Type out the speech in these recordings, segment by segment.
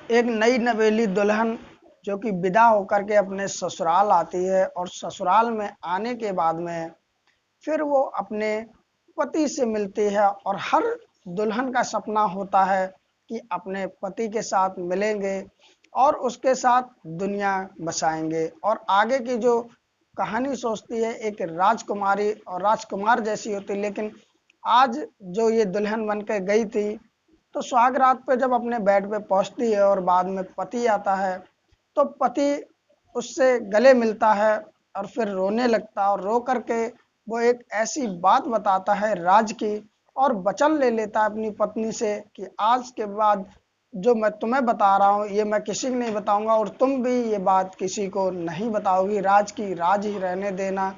एक नई नवेली दुल्हन जो कि विदा होकर के अपने ससुराल आती है और ससुराल में आने के बाद में फिर वो अपने पति से मिलती है और हर दुल्हन का सपना होता है कि अपने पति के साथ मिलेंगे और उसके साथ दुनिया बसाएंगे और आगे की जो कहानी सोचती है एक राजकुमारी और राजकुमार जैसी होती, लेकिन आज जो ये दुल्हन बन के गई थी तो सुहाग रात पे जब अपने बेड पे पहुंचती है और बाद में पति आता है तो पति उससे गले मिलता है और फिर रोने लगता है और रो करके वो एक ऐसी बात बताता है राज की और वचन ले लेता है अपनी पत्नी से कि आज के बाद जो मैं तुम्हें बता रहा हूँ ये मैं किसी को नहीं बताऊंगा और तुम भी ये बात किसी को नहीं बताओगी, राज की राज ही रहने देना।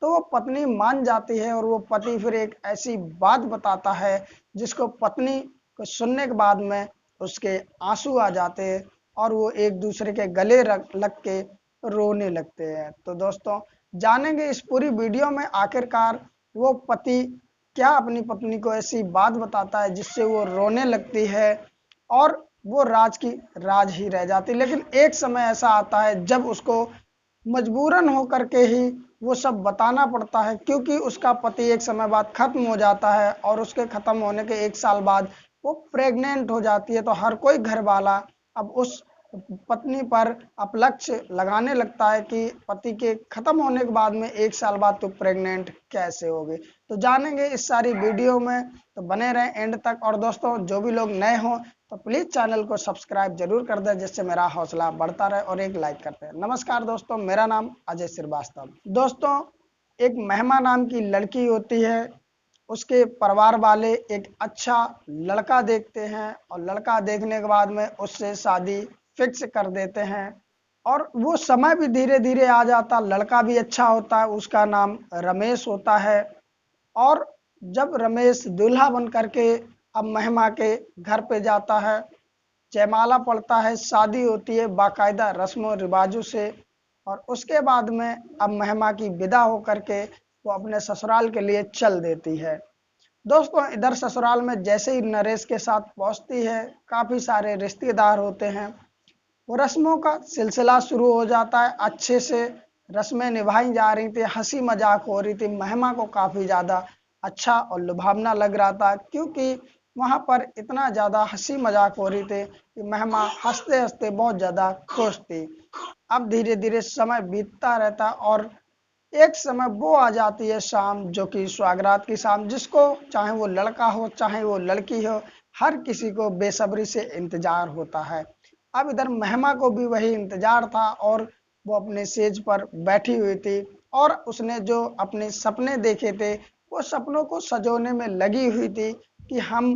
तो वो पत्नी मान जाती है और वो पति फिर एक ऐसी बात बताता है जिसको पत्नी को सुनने के बाद में उसके आंसू आ जाते हैं और वो एक दूसरे के गले लग के रोने लगते हैं। तो दोस्तों जानेंगे इस पूरी वीडियो में आखिरकार वो पति क्या अपनी पत्नी को ऐसी बात बताता है जिससे वो रोने लगती है और वो राज की राज ही रह जाती। लेकिन एक समय ऐसा आता है जब उसको मजबूरन होकर के ही वो सब बताना पड़ता है, क्योंकि उसका पति एक समय बाद खत्म हो जाता है और उसके खत्म होने के 1 साल बाद वो प्रेग्नेंट हो जाती है। तो हर कोई घर वाला अब उस पत्नी पर अपलक्ष्य लगाने लगता है कि पति के खत्म होने के बाद में 1 साल बाद तो प्रेग्नेंट कैसे होगी। तो जानेंगे इस सारी वीडियो में, तो बने रहें एंड तक। और दोस्तों जो भी लोग नए हों तो प्लीज चैनल को सब्सक्राइब जरूर कर दें जिससे मेरा हौसला बढ़ता रहे और एक लाइक करते हैं। नमस्कार दोस्तों, मेरा नाम अजय श्रीवास्तव। दोस्तों एक महिमा नाम की लड़की होती है, उसके परिवार वाले एक अच्छा लड़का देखते हैं और लड़का देखने के बाद में उससे शादी फिक्स कर देते हैं और वो समय भी धीरे धीरे आ जाता, लड़का भी अच्छा होता है, उसका नाम रमेश होता है। और जब रमेश दूल्हा बन करके अब महिमा के घर पे जाता है, जयमाला पड़ता है, शादी होती है बाकायदा रस्मों रिवाजों से और उसके बाद में अब महिमा की विदा होकर के वो अपने ससुराल के लिए चल देती है। दोस्तों इधर ससुराल में जैसे ही नरेश के साथ पहुंचती है काफ़ी सारे रिश्तेदार होते हैं, वो रस्मों का सिलसिला शुरू हो जाता है। अच्छे से रस्में निभाई जा रही थी, हंसी मजाक हो रही थी, महिमा को काफ़ी ज़्यादा अच्छा और लुभावना लग रहा था क्योंकि वहाँ पर इतना ज़्यादा हंसी मजाक हो रही थी कि महिमा हंसते हंसते बहुत ज़्यादा खुश थी। अब धीरे धीरे समय बीतता रहता और एक समय वो आ जाती है शाम, जो कि सुहागरात की शाम, जिसको चाहे वो लड़का हो चाहे वो लड़की हो हर किसी को बेसब्री से इंतजार होता है। अब इधर महिमा को भी वही इंतजार था और वो अपने सेज पर बैठी हुई थी और उसने जो अपने सपने देखे थे वो सपनों को सजोने में लगी हुई थी कि हम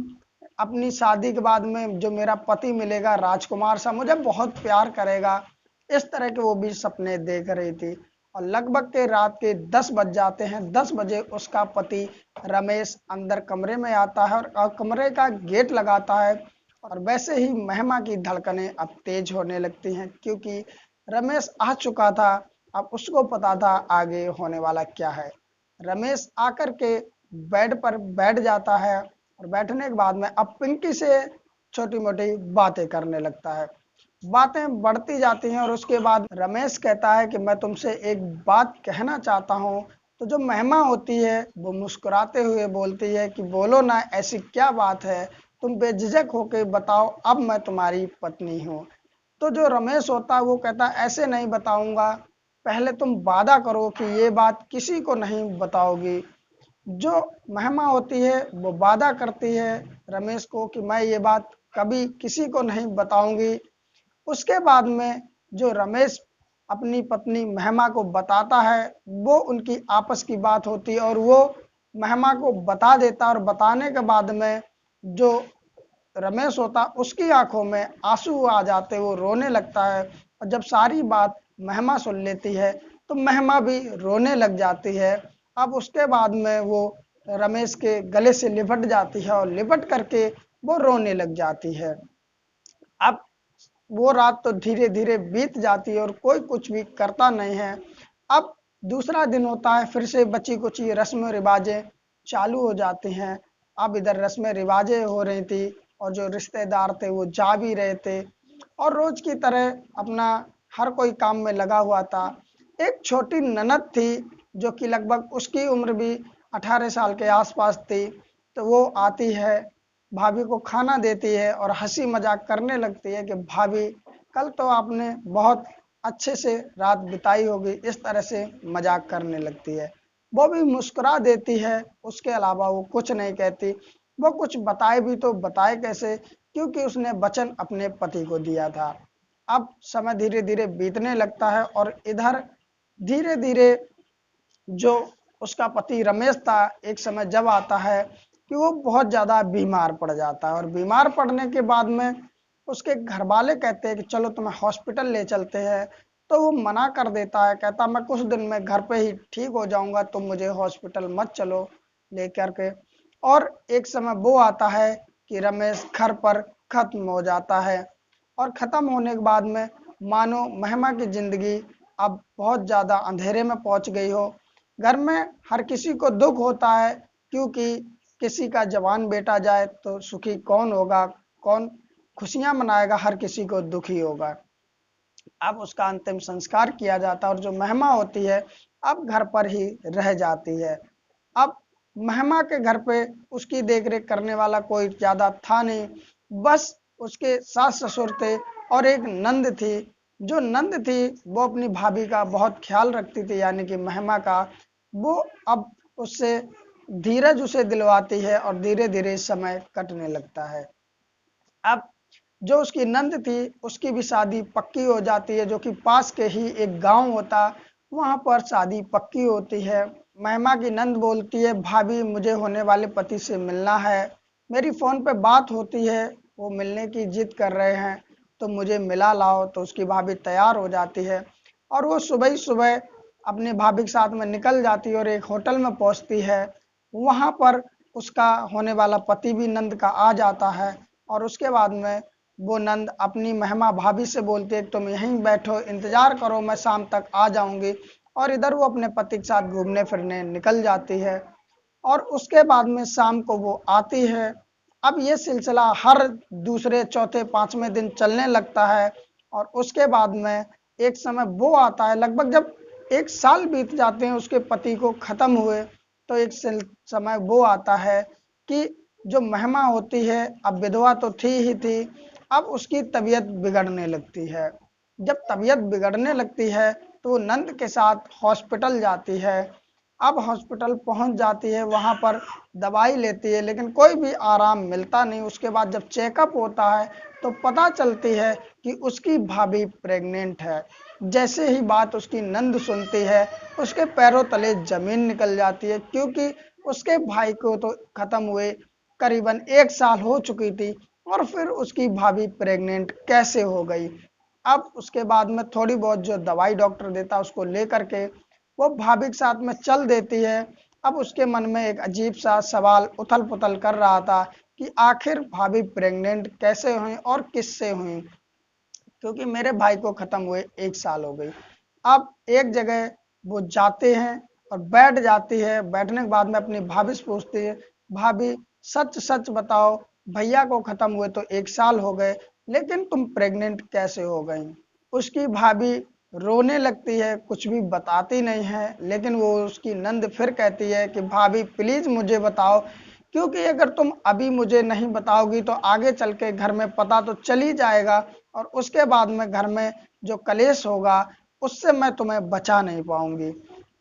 अपनी शादी के बाद में जो मेरा पति मिलेगा राजकुमार सा, मुझे बहुत प्यार करेगा, इस तरह के वो भी सपने देख रही थी। और लगभग के रात के 10 बज जाते हैं। 10 बजे उसका पति रमेश अंदर कमरे में आता है और कमरे का गेट लगाता है और वैसे ही महिमा की धड़कनें अब तेज होने लगती हैं क्योंकि रमेश आ चुका था। अब उसको पता था आगे होने वाला क्या है। रमेश आकर के बेड पर बैठ जाता है और बैठने के बाद में अब पिंकी से छोटी मोटी बातें करने लगता है। बातें बढ़ती जाती हैं और उसके बाद रमेश कहता है कि मैं तुमसे एक बात कहना चाहता हूँ। तो जो महिमा होती है वो मुस्कुराते हुए बोलती है कि बोलो ना, ऐसी क्या बात है, तुम बेझिझक होके बताओ, अब मैं तुम्हारी पत्नी हूँ। तो जो रमेश होता है वो कहता है ऐसे नहीं बताऊंगा, पहले तुम वादा करो कि ये बात किसी को नहीं बताओगी। जो महिमा होती है वो वादा करती है रमेश को कि मैं ये बात कभी किसी को नहीं बताऊंगी। उसके बाद में जो रमेश अपनी पत्नी महिमा को बताता है वो उनकी आपस की बात होती है और वो महिमा को बता देता है और बताने के बाद में जो रमेश होता उसकी आंखों में आंसू आ जाते, वो रोने लगता है और जब सारी बात महिमा सुन लेती है तो महिमा भी रोने लग जाती है। अब उसके बाद में वो रमेश के गले से लिपट जाती है और लिपट करके वो रोने लग जाती है। अब वो रात तो धीरे धीरे बीत जाती है और कोई कुछ भी करता नहीं है। अब दूसरा दिन होता है, फिर से बची कुची रस्म रिवाजें चालू हो जाती हैं। अब इधर रस्म रिवाजें हो रही थी और जो रिश्तेदार थे वो जा भी रहे थे और रोज की तरह अपना हर कोई काम में लगा हुआ था। एक छोटी ननद थी जो कि लगभग उसकी उम्र भी 18 साल के आसपास थी। तो वो आती है, भाभी को खाना देती है और हंसी मजाक करने लगती है कि भाभी कल तो आपने बहुत अच्छे से रात बिताई होगी, इस तरह से मजाक करने लगती है। वो भी मुस्कुरा देती है, उसके अलावा वो कुछ नहीं कहती। वो कुछ बताए भी तो बताए कैसे, क्योंकि उसने वचन अपने पति को दिया था। अब समय धीरे धीरे बीतने लगता है और इधर धीरे धीरे जो उसका पति रमेश था, एक समय जब आता है कि वो बहुत ज़्यादा बीमार पड़ जाता है और बीमार पड़ने के बाद में उसके घर वाले कहते हैं कि चलो तुम्हें हॉस्पिटल ले चलते हैं। तो वो मना कर देता है, कहता मैं कुछ दिन में घर पे ही ठीक हो जाऊंगा, तुम मुझे हॉस्पिटल मत चलो लेकर के। और एक समय वो आता है कि रमेश घर पर खत्म हो जाता है और खत्म होने के बाद में मानो महिमा की जिंदगी अब बहुत ज़्यादा अंधेरे में पहुंच गई हो। घर में हर किसी को दुख होता है, क्योंकि किसी का जवान बेटा जाए तो सुखी कौन होगा, कौन खुशियां मनाएगा, हर किसी को दुखी होगा। अब उसका अंतिम संस्कार किया जाता है और जो महिमा होती है अब घर पर ही रह जाती है। अब महिमा के घर पे उसकी देखरेख करने वाला कोई ज्यादा था नहीं, बस उसके सास ससुर थे और एक नंद थी। जो नंद थी वो अपनी भाभी का बहुत ख्याल रखती थी, यानी कि महिमा का। वो अब उससे धीरज उसे दिलवाती है और धीरे धीरे समय कटने लगता है। अब जो उसकी नंद थी उसकी भी शादी पक्की हो जाती है, जो कि पास के ही एक गांव होता, वहां पर शादी पक्की होती है। महिमा की नंद बोलती है भाभी मुझे होने वाले पति से मिलना है। मेरी फोन पे बात होती है, वो मिलने की जिद कर रहे हैं तो मुझे मिला लाओ। तो उसकी भाभी तैयार हो जाती है और वो सुबह ही सुबह अपने भाभी के साथ में निकल जाती है और एक होटल में पहुंचती है। वहां पर उसका होने वाला पति भी नंद का आ जाता है और उसके बाद में वो नंद अपनी महिमा भाभी से बोलती है तुम यहीं बैठो, इंतजार करो, मैं शाम तक आ जाऊंगी। और इधर वो अपने पति के साथ घूमने फिरने निकल जाती है और उसके बाद में शाम को वो आती है। अब ये सिलसिला हर दूसरे चौथे पांचवें दिन चलने लगता है और उसके बाद में एक समय वो आता है, लगभग जब एक साल बीत जाते हैं उसके पति को खत्म हुए, तो एक समय वो आता है कि जो महिमा होती है अब विधवा तो थी ही थी, अब उसकी तबीयत बिगड़ने लगती है। जब तबीयत बिगड़ने लगती है तो वो नंद के साथ हॉस्पिटल जाती है। अब हॉस्पिटल पहुंच जाती है, वहां पर दवाई लेती है लेकिन कोई भी आराम मिलता नहीं। उसके बाद जब चेकअप होता है तो पता चलती है कि उसकी भाभी प्रेग्नेंट है। जैसे ही बात उसकी नंद सुनती है उसके पैरों तले जमीन निकल जाती है, क्योंकि उसके भाई को तो खत्म हुए करीबन एक साल हो चुकी थी और फिर उसकी भाभी प्रेग्नेंट कैसे हो गई। अब उसके बाद में थोड़ी बहुत जो दवाई डॉक्टर देता उसको लेकर के वो भाभी के साथ में चल देती है। अब उसके मन में एक अजीब सा सवाल उथल पुथल कर रहा था कि आखिर भाभी प्रेग्नेंट कैसे हुई और किससे हुई, क्योंकि मेरे भाई को खत्म हुए एक साल हो गई। अब एक जगह वो जाते हैं और बैठ जाती है, बैठने के बाद में अपनी भाभी से पूछती है भाभी सच सच बताओ, भैया को खत्म हुए तो एक साल हो गए लेकिन तुम प्रेग्नेंट कैसे हो गई। उसकी भाभी रोने लगती है, कुछ भी बताती नहीं है। लेकिन वो उसकी नंद फिर कहती है कि भाभी प्लीज मुझे बताओ, क्योंकि अगर तुम अभी मुझे नहीं बताओगी तो आगे चल के घर में पता तो चल ही जाएगा और उसके बाद में घर में जो कलेश होगा उससे मैं तुम्हें बचा नहीं पाऊंगी।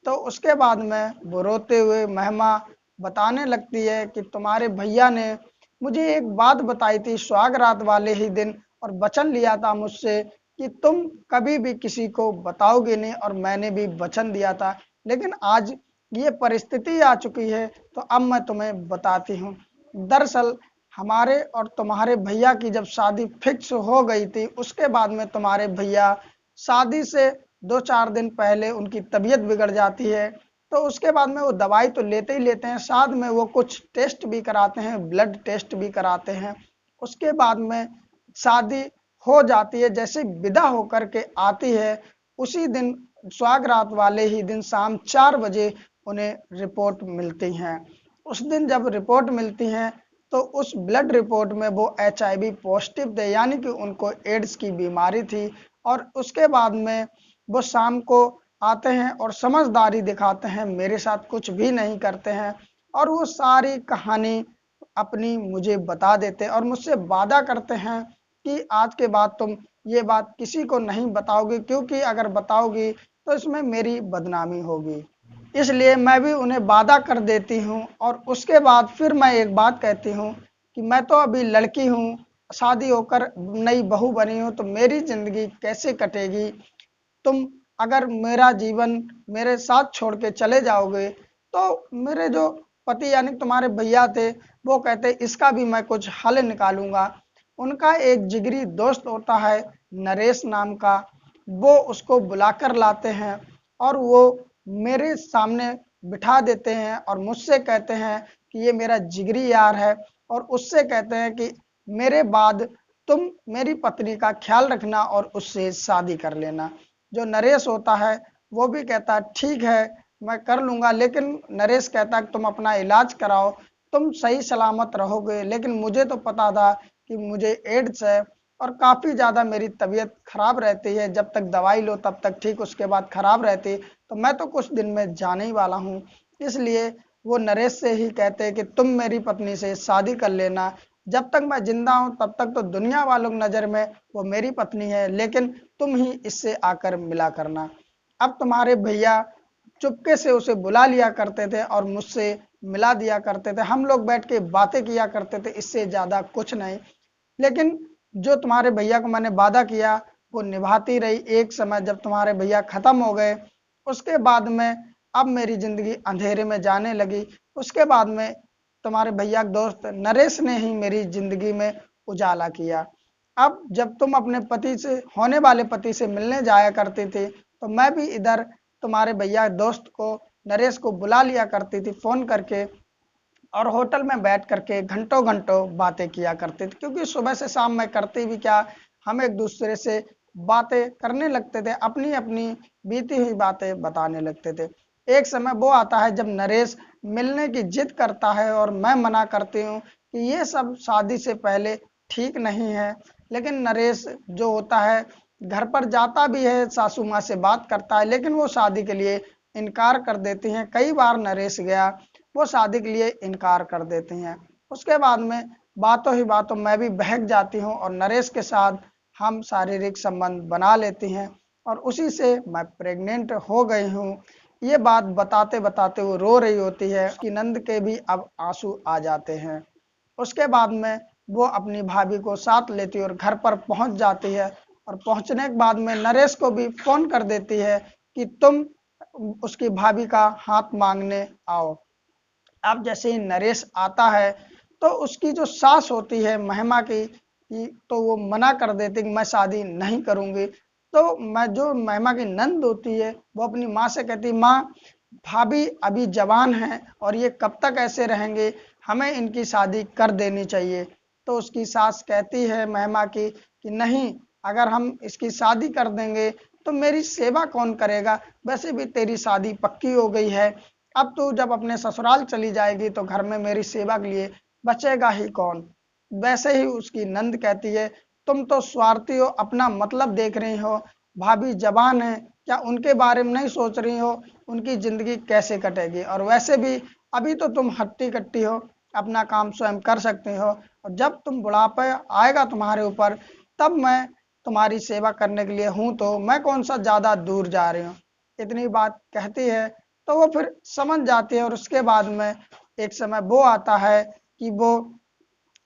तो उसके बाद में वो रोते हुए महिमा बताने लगती है कि तुम्हारे भैया ने मुझे एक बात बताई थी सुहाग रात वाले ही दिन और वचन लिया था मुझसे कि तुम कभी भी किसी को बताओगे नहीं, और मैंने भी वचन दिया था। लेकिन आज ये परिस्थिति आ चुकी है तो अब मैं तुम्हें बताती हूँ। दरअसल हमारे और तुम्हारे भैया की जब शादी फिक्स हो गई थी, उसके बाद में तुम्हारे भैया शादी से 2-4 दिन पहले उनकी तबीयत बिगड़ जाती है। तो उसके बाद में वो दवाई तो लेते ही लेते हैं, साथ में वो कुछ टेस्ट भी कराते हैं, ब्लड टेस्ट भी कराते हैं। उसके बाद में शादी हो जाती है। जैसे विदा होकर के आती है उसी दिन सुहाग रात वाले ही दिन शाम 4 बजे उन्हें रिपोर्ट मिलती हैं। उस दिन जब रिपोर्ट मिलती हैं तो उस ब्लड रिपोर्ट में वो HIV पॉजिटिव थे, यानी कि उनको एड्स की बीमारी थी। और उसके बाद में वो शाम को आते हैं और समझदारी दिखाते हैं, मेरे साथ कुछ भी नहीं करते हैं और वो सारी कहानी अपनी मुझे बता देते और मुझसे वादा करते हैं कि आज के बाद तुम ये बात किसी को नहीं बताओगे, क्योंकि अगर बताओगी तो इसमें मेरी बदनामी होगी। इसलिए मैं भी उन्हें वादा कर देती हूँ और उसके बाद फिर मैं एक बात कहती हूँ कि मैं तो अभी लड़की हूँ, शादी होकर नई बहू बनी हूँ, तो मेरी ज़िंदगी कैसे कटेगी। तुम अगर मेरा जीवन मेरे साथ छोड़ के चले जाओगे तो मेरे जो पति यानी तुम्हारे भैया थे वो कहते इसका भी मैं कुछ हल निकालूंगा। उनका एक जिगरी दोस्त होता है नरेश नाम का, वो उसको बुलाकर लाते हैं और वो मेरे सामने बिठा देते हैं और मुझसे कहते हैं कि ये मेरा जिगरी यार है और उससे कहते हैं कि मेरे बाद तुम मेरी पत्नी का ख्याल रखना और उससे शादी कर लेना। जो नरेश होता है वो भी कहता है ठीक है मैं कर लूँगा, लेकिन नरेश कहता है कि तुम अपना इलाज कराओ, तुम सही सलामत रहोगे। लेकिन मुझे तो पता था कि मुझे एड्स है और काफ़ी ज़्यादा मेरी तबीयत खराब रहती है, जब तक दवाई लो तब तक ठीक, उसके बाद खराब रहती, तो मैं तो कुछ दिन में जाने ही वाला हूँ। इसलिए वो नरेश से ही कहते हैं कि तुम मेरी पत्नी से शादी कर लेना, जब तक मैं जिंदा हूं तब तक तो दुनिया वालों की नज़र में वो मेरी पत्नी है, लेकिन तुम ही इससे आकर मिला करना। अब तुम्हारे भैया चुपके से उसे बुला लिया करते थे और मुझसे मिला दिया करते थे, हम लोग बैठ के बातें किया करते थे, इससे ज़्यादा कुछ नहीं। लेकिन जो तुम्हारे भैया को मैंने वादा किया वो निभाती रही। एक समय जब तुम्हारे भैया ख़त्म हो गए उसके बाद में अब मेरी ज़िंदगी अंधेरे में जाने लगी। उसके बाद में तुम्हारे भैया के दोस्त नरेश ने ही मेरी ज़िंदगी में उजाला किया। अब जब तुम अपने पति से होने वाले पति से मिलने जाया करती थी तो मैं भी इधर तुम्हारे भैया दोस्त को नरेश को बुला लिया करती थी फ़ोन करके और होटल में बैठ करके घंटों घंटों बातें किया करते थे, क्योंकि सुबह से शाम मैं करते भी क्या, हम एक दूसरे से बातें करने लगते थे, अपनी अपनी बीती हुई बातें बताने लगते थे। एक समय वो आता है जब नरेश मिलने की जिद करता है और मैं मना करती हूँ कि ये सब शादी से पहले ठीक नहीं है। लेकिन नरेश जो होता है घर पर जाता भी है, सासू माँ से बात करता है, लेकिन वो शादी के लिए इनकार कर देती हैं। कई बार नरेश गया, वो शादी के लिए इनकार कर देती हैं। उसके बाद में बातों ही बातों मैं भी बहक जाती हूँ और नरेश के साथ हम शारीरिक संबंध बना लेती हैं और उसी से मैं प्रेग्नेंट हो गई हूँ। ये बात बताते बताते वो रो रही होती है कि नंद के भी अब आंसू आ जाते हैं। उसके बाद में वो अपनी भाभी को साथ लेती है और घर पर पहुंच जाती है और पहुंचने के बाद में नरेश को भी फोन कर देती है कि तुम उसकी भाभी का हाथ मांगने आओ। अब जैसे ही नरेश आता है तो उसकी जो सास होती है महिमा की, तो वो मना कर देती कि मैं शादी नहीं करूंगी। तो मैं जो महिमा की नंद होती है वो अपनी माँ से कहती माँ भाभी अभी जवान हैं और ये कब तक ऐसे रहेंगे, हमें इनकी शादी कर देनी चाहिए। तो उसकी सास कहती है महिमा की कि नहीं, अगर हम इसकी शादी कर देंगे तो मेरी सेवा कौन करेगा, वैसे भी तेरी शादी पक्की हो गई है, अब तू जब अपने ससुराल चली जाएगी तो घर में मेरी सेवा के लिए बचेगा ही कौन। वैसे ही उसकी नंद कहती है तुम तो स्वार्थी हो, अपना मतलब देख रही हो, भाभी जवान है, क्या उनके बारे में नहीं सोच रही हो, उनकी जिंदगी कैसे कटेगी, और वैसे भी अभी तो तुम हट्टी कट्टी हो, अपना काम स्वयं कर सकते हो, और जब तुम बुढ़ापा आएगा तुम्हारे ऊपर तब मैं तुम्हारी सेवा करने के लिए हूँ, तो मैं कौन सा ज़्यादा दूर जा रही हूँ। इतनी बात कहती है तो वो फिर समझ जाती है और उसके बाद में एक समय वो आता है कि वो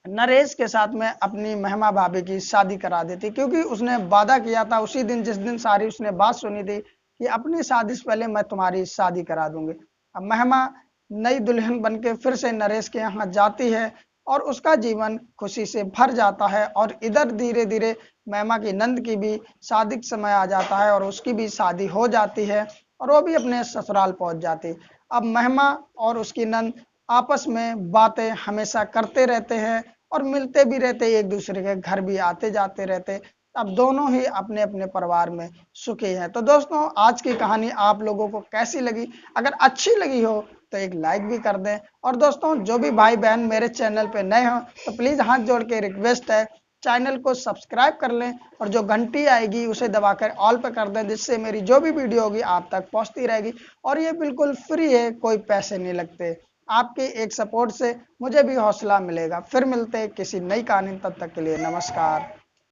नरेश के साथ में अपनी महिमा भाभी की शादी करा देती, क्योंकि उसने वादा किया था उसी दिन जिस दिन सारी उसने बात सुनी थी कि अपनी शादी से पहले मैं तुम्हारी शादी करा दूंगी। अब महिमा नई दुल्हन बन के फिर से नरेश के यहाँ जाती है और उसका जीवन खुशी से भर जाता है और इधर धीरे धीरे महिमा की नंद की भी शादी का समय आ जाता है और उसकी भी शादी हो जाती है और वो भी अपने ससुराल पहुंच जाती। अब महिमा और उसकी नंद आपस में बातें हमेशा करते रहते हैं और मिलते भी रहते, एक दूसरे के घर भी आते जाते रहते। अब दोनों ही अपने अपने परिवार में सुखी हैं। तो दोस्तों आज की कहानी आप लोगों को कैसी लगी, अगर अच्छी लगी हो तो एक लाइक भी कर दें। और दोस्तों जो भी भाई बहन मेरे चैनल पे नए हों तो प्लीज़ हाथ जोड़ के रिक्वेस्ट है, चैनल को सब्सक्राइब कर लें और जो घंटी आएगी उसे दबाकर ऑल पे कर दें, जिससे मेरी जो भी वीडियो होगी आप तक पहुंचती रहेगी। और ये बिल्कुल फ्री है, कोई पैसे नहीं लगते। आपके एक सपोर्ट से मुझे भी हौसला मिलेगा। फिर मिलते हैं किसी नई कहानी, तब तक के लिए नमस्कार।